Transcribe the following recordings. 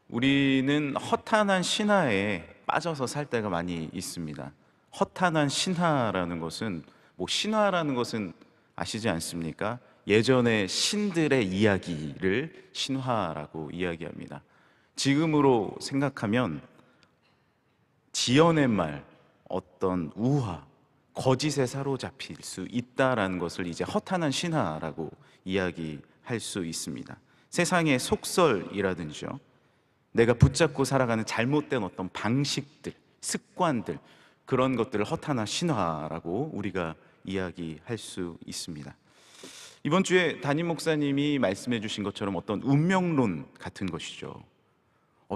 우리는 허탄한 신화에 빠져서 살 때가 많이 있습니다. 허탄한 신화라는 것은, 신화라는 것은 아시지 않습니까? 예전의 신들의 이야기를 신화라고 이야기합니다. 지금으로 생각하면 지어낸 말, 어떤 우화, 거짓에 사로잡힐 수 있다라는 것을 이제 허탄한 신화라고 이야기할 수 있습니다. 세상의 속설이라든지요, 내가 붙잡고 살아가는 잘못된 어떤 방식들, 습관들, 그런 것들을 허탄한 신화라고 우리가 이야기할 수 있습니다. 이번 주에 담임 목사님이 말씀해 주신 것처럼 어떤 운명론 같은 것이죠.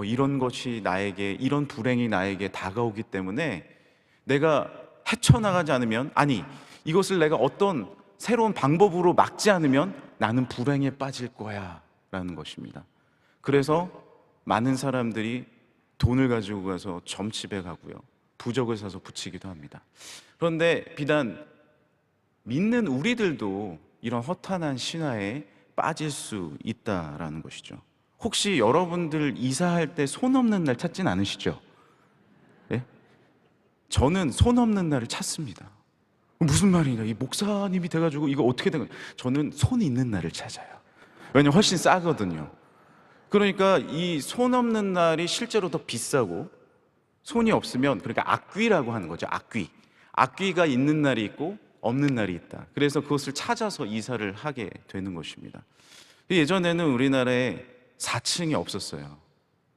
이런 것이 나에게, 이런 불행이 나에게 다가오기 때문에 내가 헤쳐나가지 않으면, 아니, 이것을 내가 어떤 새로운 방법으로 막지 않으면 나는 불행에 빠질 거야 라는 것입니다. 그래서 많은 사람들이 돈을 가지고 가서 점집에 가고요, 부적을 사서 붙이기도 합니다. 그런데 비단 믿는 우리들도 이런 허탄한 신화에 빠질 수 있다라는 것이죠. 혹시 여러분들 이사할 때 손 없는 날 찾진 않으시죠? 네? 저는 손 없는 날을 찾습니다. 무슨 말이냐, 이 목사님이 돼가지고 이거 어떻게 된 거야? 저는 손 있는 날을 찾아요. 왜냐면 훨씬 싸거든요. 그러니까 이 손 없는 날이 실제로 더 비싸고, 손이 없으면, 그러니까 악귀라고 하는 거죠. 악귀가 있는 날이 있고 없는 날이 있다. 그래서 그것을 찾아서 이사를 하게 되는 것입니다. 예전에는 우리나라에 4층이 없었어요.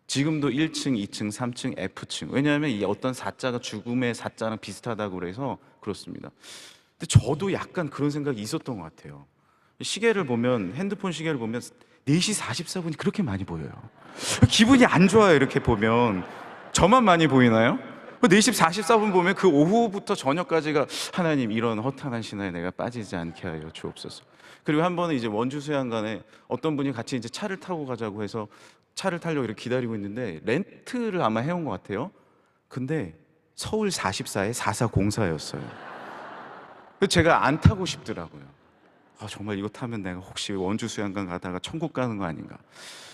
지금도 1층, 2층, 3층, F층. 왜냐하면 이 어떤 사자가 죽음의 사자랑 비슷하다고 그래서 그렇습니다. 근데 저도 약간 그런 생각이 있었던 것 같아요. 시계를 보면, 핸드폰 시계를 보면 4시 44분이 그렇게 많이 보여요. 기분이 안 좋아요. 이렇게 보면. 저만 많이 보이나요? 4시 44분 보면 그 오후부터 저녁까지가, 하나님, 이런 허탄한 신화에 내가 빠지지 않게 하여 주옵소서. 그리고 한 번은 이제 원주 수양관에 어떤 분이 같이 이제 차를 타고 가자고 해서 차를 타려고 이렇게 기다리고 있는데, 렌트를 아마 해온 것 같아요. 근데 서울 44에 4404였어요. 제가 안 타고 싶더라고요. 정말 이거 타면 내가 혹시 원주 수양관 가다가 천국 가는 거 아닌가.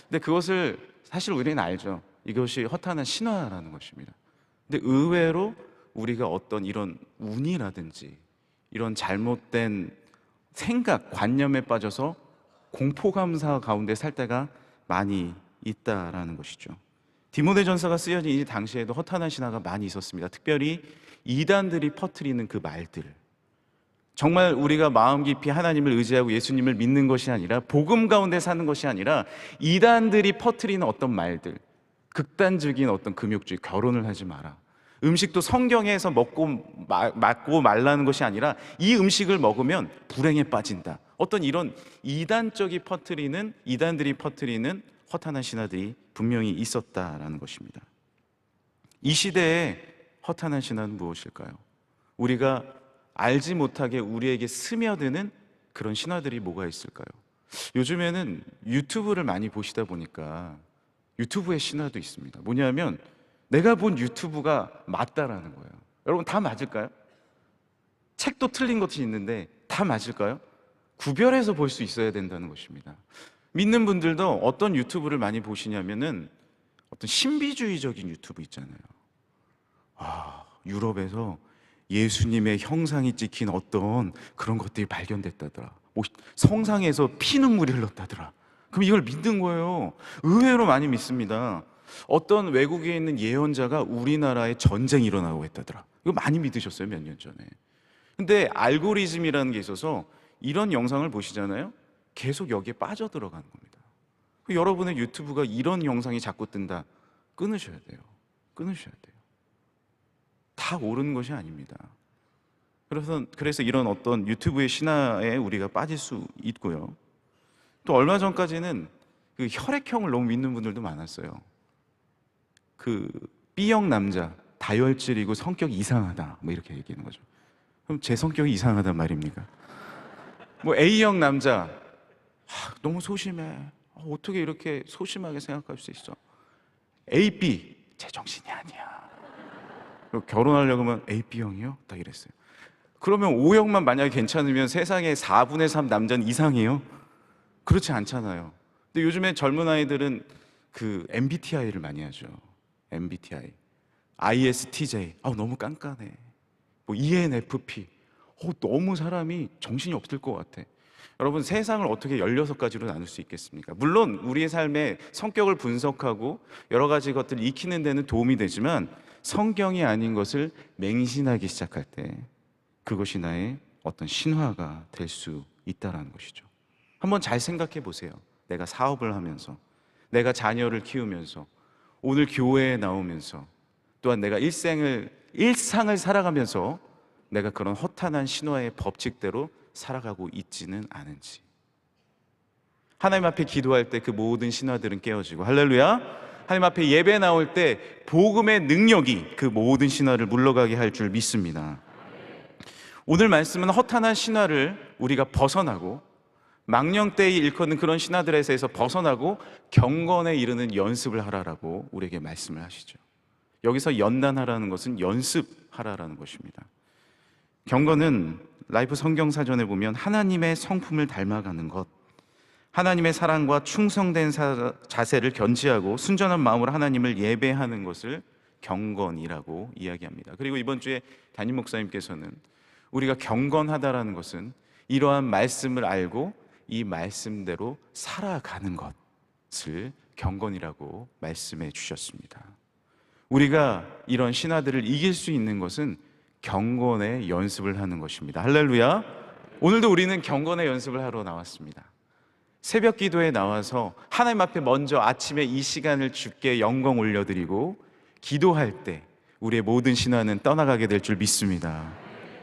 근데 그것을 사실 우리는 알죠. 이것이 허탄한 신화라는 것입니다. 근데 의외로 우리가 어떤 이런 운이라든지 이런 잘못된 생각, 관념에 빠져서 공포감사 가운데 살 때가 많이 있다라는 것이죠. 디모데전서가 쓰여진 이 당시에도 허탄한 신화가 많이 있었습니다. 특별히 이단들이 퍼뜨리는 그 말들, 정말 우리가 마음 깊이 하나님을 의지하고 예수님을 믿는 것이 아니라, 복음 가운데 사는 것이 아니라, 이단들이 퍼뜨리는 어떤 말들, 극단적인 어떤 금욕주의, 결혼을 하지 마라, 음식도 성경에서 맞고 말라는 것이 아니라 이 음식을 먹으면 불행에 빠진다, 어떤 이런 이단들이 퍼뜨리는 허탄한 신화들이 분명히 있었다라는 것입니다. 이 시대의 허탄한 신화는 무엇일까요? 우리가 알지 못하게 우리에게 스며드는 그런 신화들이 뭐가 있을까요? 요즘에는 유튜브를 많이 보시다 보니까 유튜브의 신화도 있습니다. 뭐냐면 내가 본 유튜브가 맞다라는 거예요. 여러분, 다 맞을까요? 책도 틀린 것이 있는데 다 맞을까요? 구별해서 볼 수 있어야 된다는 것입니다. 믿는 분들도 어떤 유튜브를 많이 보시냐면은 어떤 신비주의적인 유튜브 있잖아요. 유럽에서 예수님의 형상이 찍힌 어떤 그런 것들이 발견됐다더라. 성상에서 피눈물이 흘렀다더라. 그럼 이걸 믿는 거예요. 의외로 많이 믿습니다. 어떤 외국에 있는 예언자가 우리나라에 전쟁이 일어나고 했다더라. 이거 많이 믿으셨어요, 몇 년 전에. 근데 알고리즘이라는 게 있어서 이런 영상을 보시잖아요. 계속 여기에 빠져들어가는 겁니다. 여러분의 유튜브가 이런 영상이 자꾸 뜬다, 끊으셔야 돼요. 다 옳은 것이 아닙니다. 그래서 이런 어떤 유튜브의 신화에 우리가 빠질 수 있고요. 또 얼마 전까지는 그 혈액형을 너무 믿는 분들도 많았어요. 그 B형 남자, 다혈질이고 성격이 이상하다, 뭐 이렇게 얘기하는 거죠. 그럼 제 성격이 이상하단 말입니까? A형 남자, 너무 소심해. 어떻게 이렇게 소심하게 생각할 수 있어? AB, 제정신이 아니야. 결혼하려고 하면 AB형이요? 딱 이랬어요. 그러면 O형만 만약에 괜찮으면 세상에 4분의 3 남자는 이상해요? 그렇지 않잖아요. 근데 요즘에 젊은 아이들은 그 MBTI를 많이 하죠. MBTI, ISTJ, 너무 깐깐해. 뭐 ENFP, 너무 사람이 정신이 없을 것 같아. 여러분, 세상을 어떻게 16가지로 나눌 수 있겠습니까? 물론 우리의 삶의 성격을 분석하고 여러 가지 것들을 익히는 데는 도움이 되지만 성경이 아닌 것을 맹신하기 시작할 때 그것이 나의 어떤 신화가 될 수 있다는 것이죠. 한번 잘 생각해 보세요. 내가 사업을 하면서, 내가 자녀를 키우면서, 오늘 교회에 나오면서, 또한 내가 일상을 살아가면서 내가 그런 허탄한 신화의 법칙대로 살아가고 있지는 않은지. 하나님 앞에 기도할 때 그 모든 신화들은 깨어지고, 할렐루야, 하나님 앞에 예배 나올 때 복음의 능력이 그 모든 신화를 물러가게 할 줄 믿습니다. 오늘 말씀은 허탄한 신화를 우리가 벗어나고 망령때에 일컫는 그런 신화들에서 벗어나고 경건에 이르는 연습을 하라라고 우리에게 말씀을 하시죠. 여기서 연단하라는 것은 연습하라라는 것입니다. 경건은 라이프 성경사전에 보면 하나님의 성품을 닮아가는 것, 하나님의 사랑과 충성된 자세를 견지하고 순전한 마음으로 하나님을 예배하는 것을 경건이라고 이야기합니다. 그리고 이번 주에 담임 목사님께서는 우리가 경건하다라는 것은 이러한 말씀을 알고 이 말씀대로 살아가는 것을 경건이라고 말씀해 주셨습니다. 우리가 이런 신화들을 이길 수 있는 것은 경건의 연습을 하는 것입니다. 할렐루야. 오늘도 우리는 경건의 연습을 하러 나왔습니다. 새벽 기도에 나와서 하나님 앞에 먼저 아침에 이 시간을 주께 영광 올려드리고 기도할 때 우리의 모든 신화는 떠나가게 될 줄 믿습니다.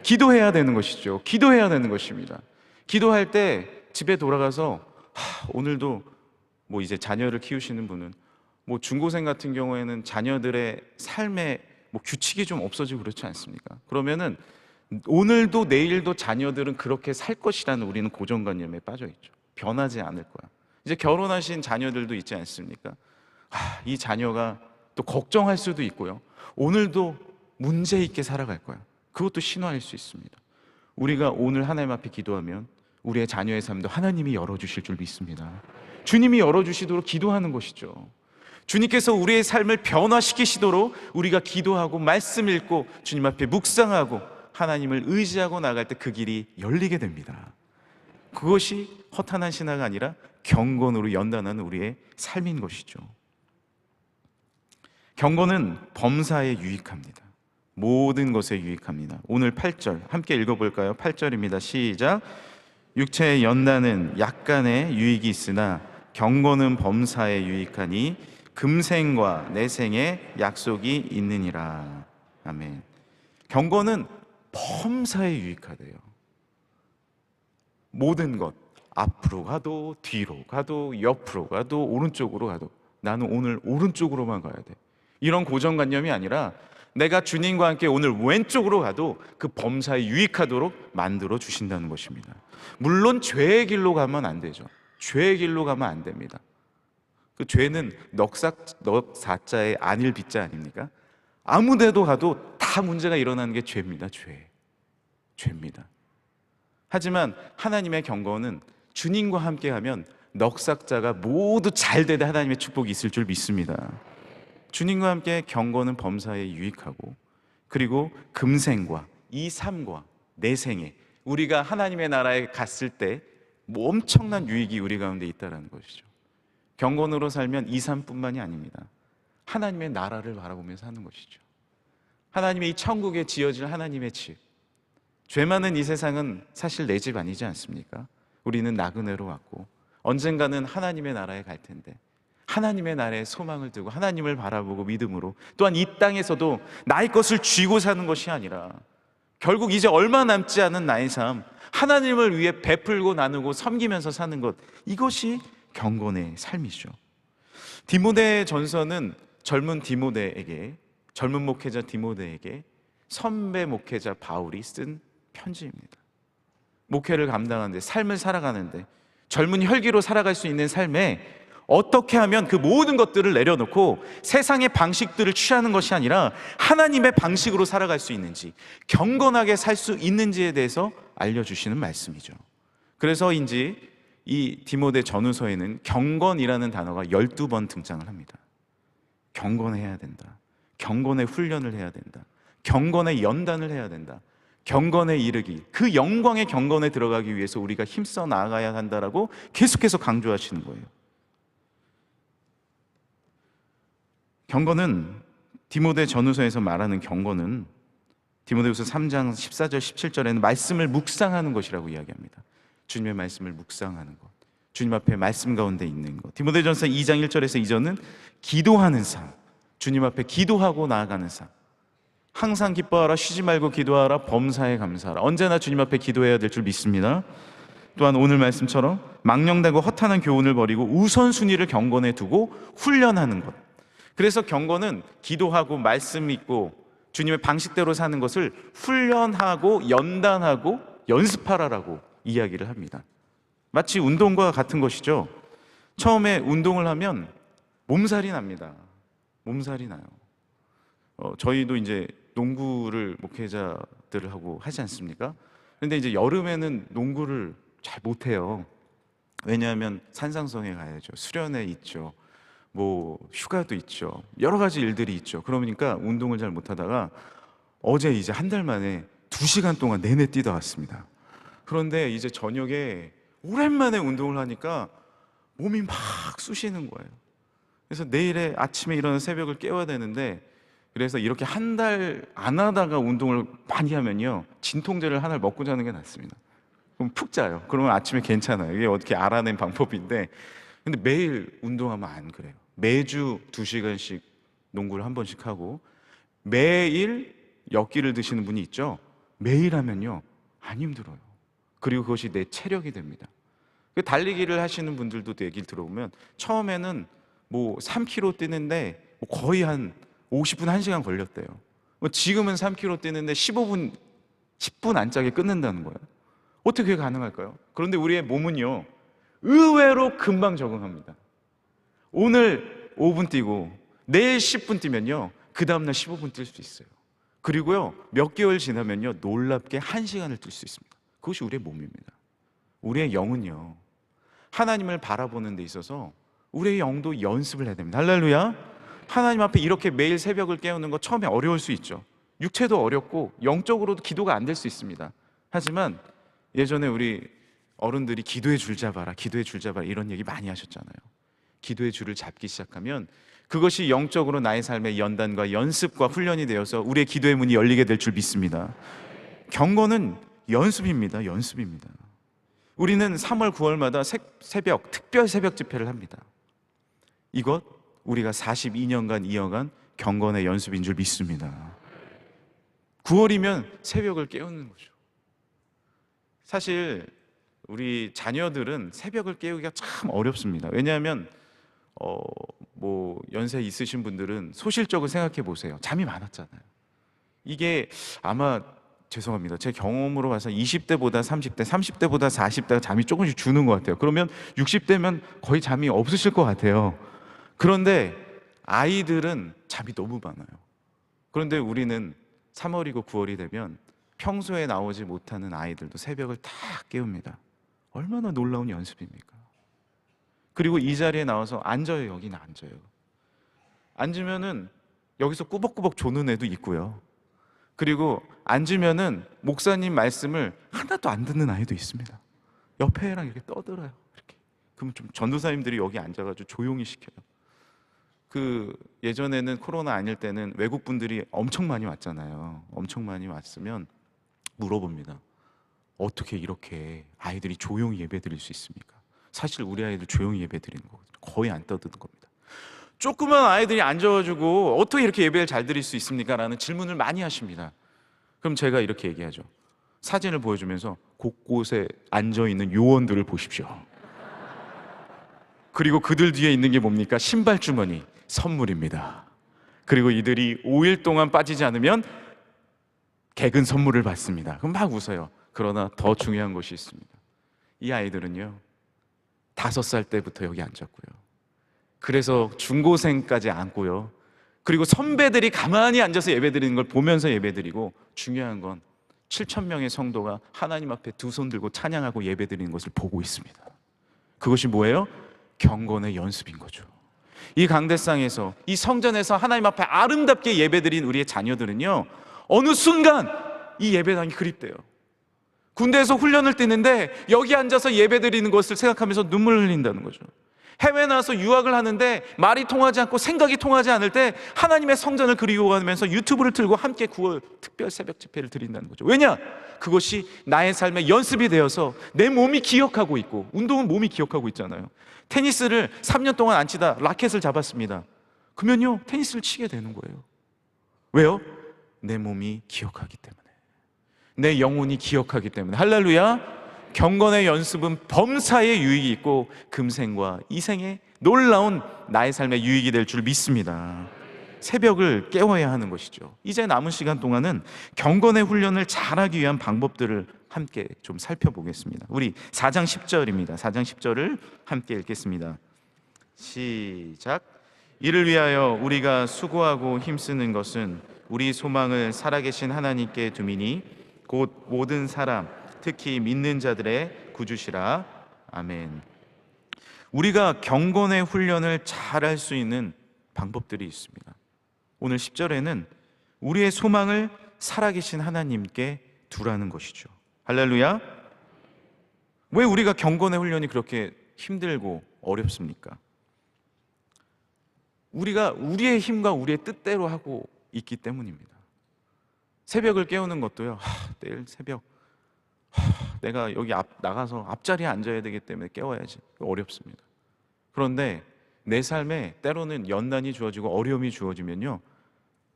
기도해야 되는 것이죠. 기도해야 되는 것입니다. 기도할 때 집에 돌아가서 오늘도 뭐 이제 자녀를 키우시는 분은 뭐 중고생 같은 경우에는 자녀들의 삶에 뭐 규칙이 좀 없어지고 그렇지 않습니까? 그러면은 오늘도 내일도 자녀들은 그렇게 살 것이라는 우리는 고정관념에 빠져 있죠. 변하지 않을 거야. 이제 결혼하신 자녀들도 있지 않습니까? 이 자녀가 또 걱정할 수도 있고요. 오늘도 문제 있게 살아갈 거야. 그것도 신화일 수 있습니다. 우리가 오늘 하나님 앞에 기도하면 우리의 자녀의 삶도 하나님이 열어주실 줄 믿습니다. 주님이 열어주시도록 기도하는 것이죠. 주님께서 우리의 삶을 변화시키시도록 우리가 기도하고 말씀 읽고 주님 앞에 묵상하고 하나님을 의지하고 나갈 때 그 길이 열리게 됩니다. 그것이 허탄한 신화가 아니라 경건으로 연단하는 우리의 삶인 것이죠. 경건은 범사에 유익합니다. 모든 것에 유익합니다. 오늘 8절 함께 읽어볼까요? 8절입니다. 시작. 육체의 연단은 약간의 유익이 있으나 경건은 범사에 유익하니 금생과 내생에 약속이 있느니라. 아멘. 경건은 범사에 유익하대요. 모든 것, 앞으로 가도 뒤로 가도 옆으로 가도 오른쪽으로 가도 나는 오늘 오른쪽으로만 가야 돼. 이런 고정관념이 아니라 내가 주님과 함께 오늘 왼쪽으로 가도 그 범사에 유익하도록 만들어 주신다는 것입니다. 물론 죄의 길로 가면 안 되죠. 죄의 길로 가면 안 됩니다. 그 죄는 넉사자의 안일 빚자 아닙니까? 아무 데도 가도 다 문제가 일어나는 게 죄입니다. 죄입니다. 하지만 하나님의 경건은 주님과 함께하면 넉삭자가 모두 잘 되되 하나님의 축복이 있을 줄 믿습니다. 주님과 함께 경건은 범사에 유익하고 그리고 금생과 이 삶과 내생에 우리가 하나님의 나라에 갔을 때 뭐 엄청난 유익이 우리 가운데 있다는 것이죠. 경건으로 살면 이 삶뿐만이 아닙니다. 하나님의 나라를 바라보면서 사는 것이죠. 하나님의 이 천국에 지어질 하나님의 집. 죄 많은 이 세상은 사실 내 집 아니지 않습니까? 우리는 나그네로 왔고 언젠가는 하나님의 나라에 갈 텐데 하나님의 나라에 소망을 두고 하나님을 바라보고 믿음으로 또한 이 땅에서도 나의 것을 쥐고 사는 것이 아니라 결국 이제 얼마 남지 않은 나의 삶 하나님을 위해 베풀고 나누고 섬기면서 사는 것, 이것이 경건의 삶이죠. 디모데 전서는 젊은 목회자 디모데에게 선배 목회자 바울이 쓴 편지입니다. 목회를 감당하는데, 삶을 살아가는데, 젊은 혈기로 살아갈 수 있는 삶에 어떻게 하면 그 모든 것들을 내려놓고 세상의 방식들을 취하는 것이 아니라 하나님의 방식으로 살아갈 수 있는지, 경건하게 살 수 있는지에 대해서 알려주시는 말씀이죠. 그래서인지 이 디모데 전후서에는 경건이라는 단어가 12번 등장을 합니다. 경건해야 된다. 경건의 훈련을 해야 된다. 경건의 연단을 해야 된다. 경건에 이르기, 그 영광의 경건에 들어가기 위해서 우리가 힘써 나아가야 한다라고 계속해서 강조하시는 거예요. 경건은, 디모데 전후서에서 말하는 경건은 디모데후서 3장 14절 17절에는 말씀을 묵상하는 것이라고 이야기합니다. 주님의 말씀을 묵상하는 것, 주님 앞에 말씀 가운데 있는 것. 디모데전서 2장 1절에서 2절은 기도하는 삶, 주님 앞에 기도하고 나아가는 삶. 항상 기뻐하라, 쉬지 말고 기도하라, 범사에 감사하라. 언제나 주님 앞에 기도해야 될 줄 믿습니다. 또한 오늘 말씀처럼 망령되고 허탄한 교훈을 버리고 우선순위를 경건에 두고 훈련하는 것. 그래서 경건은 기도하고 말씀 읽고 주님의 방식대로 사는 것을 훈련하고 연단하고 연습하라라고 이야기를 합니다. 마치 운동과 같은 것이죠. 처음에 운동을 하면 몸살이 납니다. 몸살이 나요. 저희도 이제 농구를 목회자들을 하고 하지 않습니까? 근데 이제 여름에는 농구를 잘 못해요. 왜냐하면 산상성에 가야죠. 수련회 있죠. 뭐 휴가도 있죠. 여러 가지 일들이 있죠. 그러니까 운동을 잘 못하다가 어제 이제 한 달 만에 2시간 동안 내내 뛰다 왔습니다. 그런데 이제 저녁에 오랜만에 운동을 하니까 몸이 막 쑤시는 거예요. 그래서 내일에 아침에 일어나 새벽을 깨워야 되는데, 그래서 이렇게 한 달 안 하다가 운동을 많이 하면요, 진통제를 하나를 먹고 자는 게 낫습니다. 그럼 푹 자요. 그러면 아침에 괜찮아요. 이게 어떻게 알아낸 방법인데, 근데 매일 운동하면 안 그래요. 매주 2시간씩 농구를 한 번씩 하고, 매일 엿기를 드시는 분이 있죠. 매일 하면요 안 힘들어요. 그리고 그것이 내 체력이 됩니다. 달리기를 하시는 분들도 얘기를 들어보면 처음에는 뭐 3km 뛰는데 거의 한 50분, 1시간 걸렸대요. 지금은 3km 뛰는데 15분, 10분 안짝에 끝낸다는 거예요. 어떻게 가능할까요? 그런데 우리의 몸은요 의외로 금방 적응합니다. 오늘 5분 뛰고 내일 10분 뛰면요 그 다음날 15분 뛸 수 있어요. 그리고요 몇 개월 지나면요 놀랍게 1시간을 뛸 수 있습니다. 그것이 우리의 몸입니다. 우리의 영은요 하나님을 바라보는 데 있어서 우리의 영도 연습을 해야 됩니다. 할렐루야. 하나님 앞에 이렇게 매일 새벽을 깨우는 거 처음에 어려울 수 있죠. 육체도 어렵고 영적으로도 기도가 안 될 수 있습니다. 하지만 예전에 우리 어른들이 기도의 줄 잡아라, 기도의 줄 잡아라 이런 얘기 많이 하셨잖아요. 기도의 줄을 잡기 시작하면 그것이 영적으로 나의 삶의 연단과 연습과 훈련이 되어서 우리의 기도의 문이 열리게 될 줄 믿습니다. 경건은 연습입니다. 연습입니다. 우리는 3월, 9월마다 새벽, 특별 새벽 집회를 합니다. 이것 우리가 42년간 이어간 경건의 연습인 줄 믿습니다. 9월이면 새벽을 깨우는 거죠. 사실 우리 자녀들은 새벽을 깨우기가 참 어렵습니다. 왜냐하면 뭐 연세 있으신 분들은 소실적으로 생각해 보세요. 잠이 많았잖아요. 이게 아마 죄송합니다. 제 경험으로 봐서 20대보다 30대, 30대보다 40대가 잠이 조금씩 주는 것 같아요. 그러면 60대면 거의 잠이 없으실 것 같아요. 그런데 아이들은 잠이 너무 많아요. 그런데 우리는 3월이고 9월이 되면 평소에 나오지 못하는 아이들도 새벽을 다 깨웁니다. 얼마나 놀라운 연습입니까? 그리고 이 자리에 나와서 앉아요. 여기는 앉아요. 앉으면은 여기서 꾸벅꾸벅 조는 애도 있고요. 그리고 앉으면은 목사님 말씀을 하나도 안 듣는 아이도 있습니다. 옆에 애랑 이렇게 떠들어요. 이렇게. 그러면 좀 전도사님들이 여기 앉아가지고 조용히 시켜요. 그 예전에는 코로나 아닐 때는 외국 분들이 엄청 많이 왔잖아요. 엄청 많이 왔으면 물어봅니다. 어떻게 이렇게 아이들이 조용히 예배 드릴 수 있습니까? 사실 우리 아이들 조용히 예배 드리는 거거든요. 거의 안 떠드는 겁니다. 조그만 아이들이 앉아가지고 어떻게 이렇게 예배를 잘 드릴 수 있습니까? 라는 질문을 많이 하십니다. 그럼 제가 이렇게 얘기하죠. 사진을 보여주면서 곳곳에 앉아있는 요원들을 보십시오. 그리고 그들 뒤에 있는 게 뭡니까? 신발 주머니, 선물입니다. 그리고 이들이 5일 동안 빠지지 않으면 개근 선물을 받습니다. 그럼 막 웃어요. 그러나 더 중요한 것이 있습니다. 이 아이들은요 5살 때부터 여기 앉았고요. 그래서 중고생까지 앉고요. 그리고 선배들이 가만히 앉아서 예배드리는 걸 보면서 예배드리고, 중요한 건 7,000명의 성도가 하나님 앞에 두 손 들고 찬양하고 예배드리는 것을 보고 있습니다. 그것이 뭐예요? 경건의 연습인 거죠. 이 강대상에서, 이 성전에서 하나님 앞에 아름답게 예배드린 우리의 자녀들은요, 어느 순간 이 예배당이 그립대요. 군대에서 훈련을 뛰는데 여기 앉아서 예배드리는 것을 생각하면서 눈물을 흘린다는 거죠. 해외 나와서 유학을 하는데 말이 통하지 않고 생각이 통하지 않을 때 하나님의 성전을 그리워하면서 유튜브를 틀고 함께 9월 특별 새벽 집회를 드린다는 거죠. 왜냐? 그것이 나의 삶의 연습이 되어서 내 몸이 기억하고 있고, 운동은 몸이 기억하고 있잖아요. 테니스를 3년 동안 안 치다 라켓을 잡았습니다. 그러면요, 테니스를 치게 되는 거예요. 왜요? 내 몸이 기억하기 때문에, 내 영혼이 기억하기 때문에. 할렐루야. 경건의 연습은 범사에 유익이 있고 금생과 이생에 놀라운 나의 삶의 유익이 될 줄 믿습니다. 새벽을 깨워야 하는 것이죠. 이제 남은 시간 동안은 경건의 훈련을 잘하기 위한 방법들을 함께 좀 살펴보겠습니다. 우리 4장 10절입니다. 4장 10절을 함께 읽겠습니다. 시작. 이를 위하여 우리가 수고하고 힘쓰는 것은 우리 소망을 살아계신 하나님께 두미니 곧 모든 사람, 특히 믿는 자들의 구주시라. 아멘. 우리가 경건의 훈련을 잘할 수 있는 방법들이 있습니다. 오늘 10절에는 우리의 소망을 살아계신 하나님께 두라는 것이죠. 할렐루야. 왜 우리가 경건의 훈련이 그렇게 힘들고 어렵습니까? 우리가 우리의 힘과 우리의 뜻대로 하고 있기 때문입니다. 새벽을 깨우는 것도요, 내일 새벽 내가 여기 나가서 앞자리에 앉아야 되기 때문에 깨워야지. 어렵습니다. 그런데 내 삶에 때로는 연단이 주어지고 어려움이 주어지면요,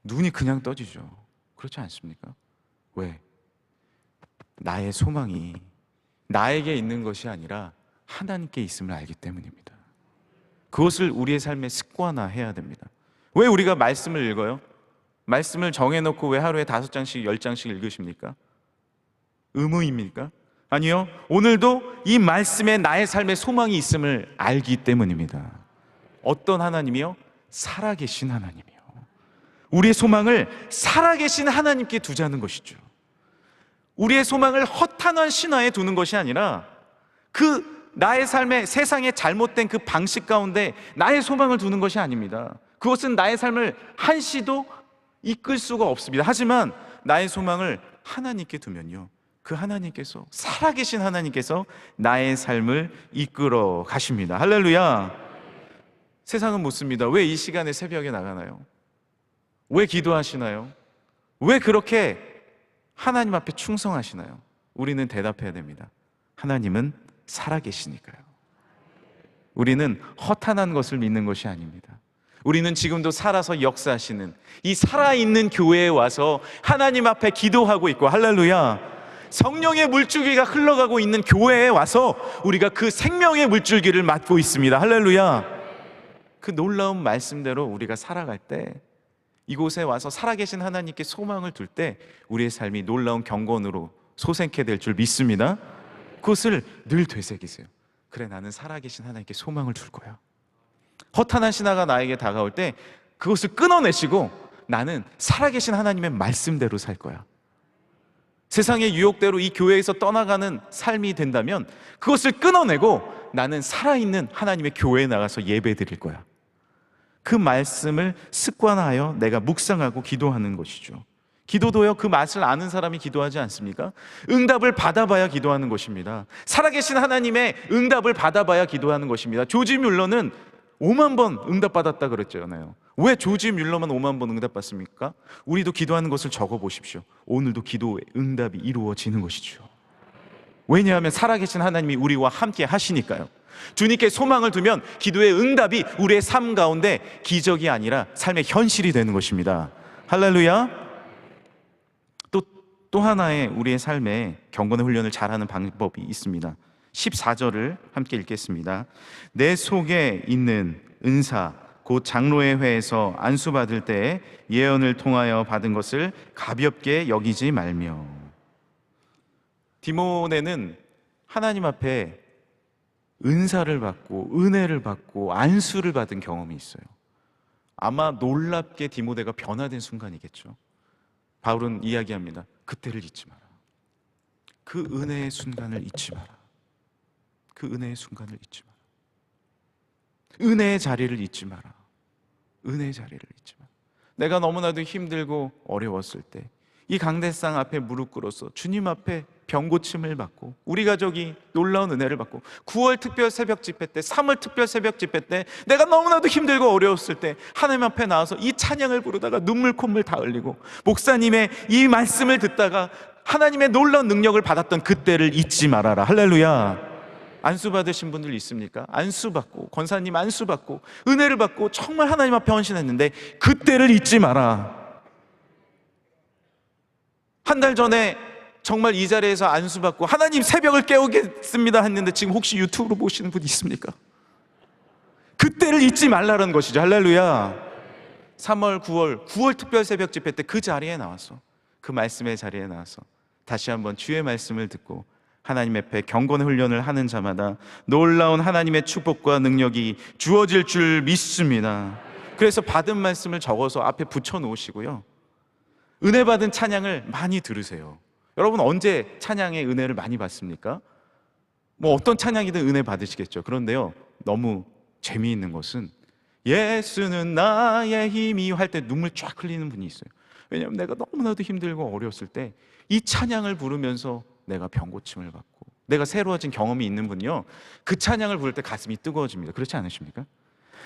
눈이 그냥 떠지죠. 그렇지 않습니까? 왜? 나의 소망이 나에게 있는 것이 아니라 하나님께 있음을 알기 때문입니다. 그것을 우리의 삶에 습관화해야 됩니다. 왜 우리가 말씀을 읽어요? 말씀을 정해놓고 왜 하루에 5장씩 10장씩 읽으십니까? 의무입니까? 아니요. 오늘도 이 말씀에 나의 삶의 소망이 있음을 알기 때문입니다. 어떤 하나님이요? 살아계신 하나님이요. 우리의 소망을 살아계신 하나님께 두자는 것이죠. 우리의 소망을 허탄한 신화에 두는 것이 아니라 그 나의 삶의 세상의 잘못된 그 방식 가운데 나의 소망을 두는 것이 아닙니다. 그것은 나의 삶을 한시도 이끌 수가 없습니다. 하지만 나의 소망을 하나님께 두면요, 그 하나님께서, 살아계신 하나님께서 나의 삶을 이끌어 가십니다. 할렐루야. 세상은 묻습니다. 왜 이 시간에 새벽에 나가나요? 왜 기도하시나요? 왜 그렇게 하나님 앞에 충성하시나요? 우리는 대답해야 됩니다. 하나님은 살아계시니까요. 우리는 허탄한 것을 믿는 것이 아닙니다. 우리는 지금도 살아서 역사하시는 이 살아있는 교회에 와서 하나님 앞에 기도하고 있고, 할렐루야, 성령의 물줄기가 흘러가고 있는 교회에 와서 우리가 그 생명의 물줄기를 맡고 있습니다. 할렐루야. 그 놀라운 말씀대로 우리가 살아갈 때, 이곳에 와서 살아계신 하나님께 소망을 둘 때 우리의 삶이 놀라운 경건으로 소생케 될 줄 믿습니다. 그것을 늘 되새기세요. 그래, 나는 살아계신 하나님께 소망을 둘 거야. 허탄한 신화가 나에게 다가올 때 그것을 끊어내시고 나는 살아계신 하나님의 말씀대로 살 거야. 세상의 유혹대로 이 교회에서 떠나가는 삶이 된다면 그것을 끊어내고 나는 살아있는 하나님의 교회에 나가서 예배 드릴 거야. 그 말씀을 습관하여 내가 묵상하고 기도하는 것이죠. 기도도요, 그 맛을 아는 사람이 기도하지 않습니까? 응답을 받아봐야 기도하는 것입니다. 살아계신 하나님의 응답을 받아봐야 기도하는 것입니다. 조지 뮬러는 5만 번 응답받았다 그랬잖아요. 왜 조지 뮬러만 5만 번 응답받습니까? 우리도 기도하는 것을 적어보십시오. 오늘도 기도의 응답이 이루어지는 것이죠. 왜냐하면 살아계신 하나님이 우리와 함께 하시니까요. 주님께 소망을 두면 기도의 응답이 우리의 삶 가운데 기적이 아니라 삶의 현실이 되는 것입니다. 할렐루야. 또 하나의 우리의 삶에 경건의 훈련을 잘하는 방법이 있습니다. 14절을 함께 읽겠습니다. 내 속에 있는 은사 곧 장로의 회에서 안수받을 때에 예언을 통하여 받은 것을 가볍게 여기지 말며. 디모데는 하나님 앞에 은사를 받고 은혜를 받고 안수를 받은 경험이 있어요. 아마 놀랍게 디모데가 변화된 순간이겠죠. 바울은 이야기합니다. 그때를 잊지 마라. 그 은혜의 순간을 잊지 마라. 그 은혜의 순간을 잊지 마라. 은혜의 자리를 잊지 마라. 은혜의 자리를 잊지 마라. 내가 너무나도 힘들고 어려웠을 때 이 강대상 앞에 무릎 꿇어서 주님 앞에 병고침을 받고 우리 가족이 놀라운 은혜를 받고 9월 특별 새벽 집회 때 3월 특별 새벽 집회 때 내가 너무나도 힘들고 어려웠을 때 하나님 앞에 나와서 이 찬양을 부르다가 눈물 콧물 다 흘리고 목사님의 이 말씀을 듣다가 하나님의 놀라운 능력을 받았던 그때를 잊지 말아라. 할렐루야. 안수 받으신 분들 있습니까? 안수 받고 권사님 안수 받고 은혜를 받고 정말 하나님 앞에 헌신했는데 그때를 잊지 마라. 한 달 전에 정말 이 자리에서 안수 받고 하나님 새벽을 깨우겠습니다 했는데 지금 혹시 유튜브로 보시는 분 있습니까? 그때를 잊지 말라는 것이죠. 할렐루야. 3월 9월 특별 새벽 집회 때 그 자리에 나와서 그 말씀의 자리에 나와서 다시 한번 주의 말씀을 듣고 하나님 앞에 경건의 훈련을 하는 자마다 놀라운 하나님의 축복과 능력이 주어질 줄 믿습니다. 그래서 받은 말씀을 적어서 앞에 붙여 놓으시고요, 은혜 받은 찬양을 많이 들으세요. 여러분 언제 찬양의 은혜를 많이 받습니까? 뭐 어떤 찬양이든 은혜 받으시겠죠. 그런데요, 너무 재미있는 것은 예수는 나의 힘이 할 때 눈물 쫙 흘리는 분이 있어요. 왜냐하면 내가 너무나도 힘들고 어려웠을 때 이 찬양을 부르면서 내가 병고침을 받고 내가 새로워진 경험이 있는 분이요, 그 찬양을 부를 때 가슴이 뜨거워집니다. 그렇지 않으십니까?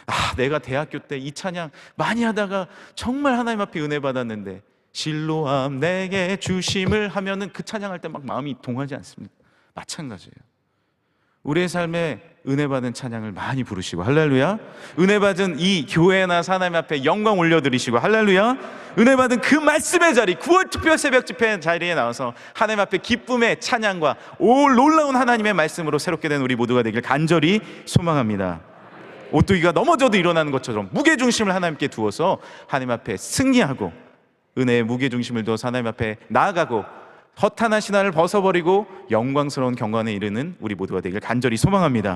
아, 내가 대학교 때 이 찬양 많이 하다가 정말 하나님 앞에 은혜 받았는데 실로암 내게 주심을 하면은 그 찬양할 때 막 마음이 동하지 않습니까? 마찬가지예요. 우리의 삶에 은혜 받은 찬양을 많이 부르시고 할렐루야. 은혜 받은 이 교회나 하나님 앞에 영광 올려드리시고 할렐루야. 은혜 받은 그 말씀의 자리 9월 특별 새벽 집회 자리에 나와서 하나님 앞에 기쁨의 찬양과 놀라운 하나님의 말씀으로 새롭게 된 우리 모두가 되길 간절히 소망합니다. 오뚜기가 넘어져도 일어나는 것처럼 무게중심을 하나님께 두어서 하나님 앞에 승리하고 은혜의 무게중심을 두어서 하나님 앞에 나아가고 허탄한 신화를 벗어버리고 영광스러운 경건에 이르는 우리 모두가 되길 간절히 소망합니다.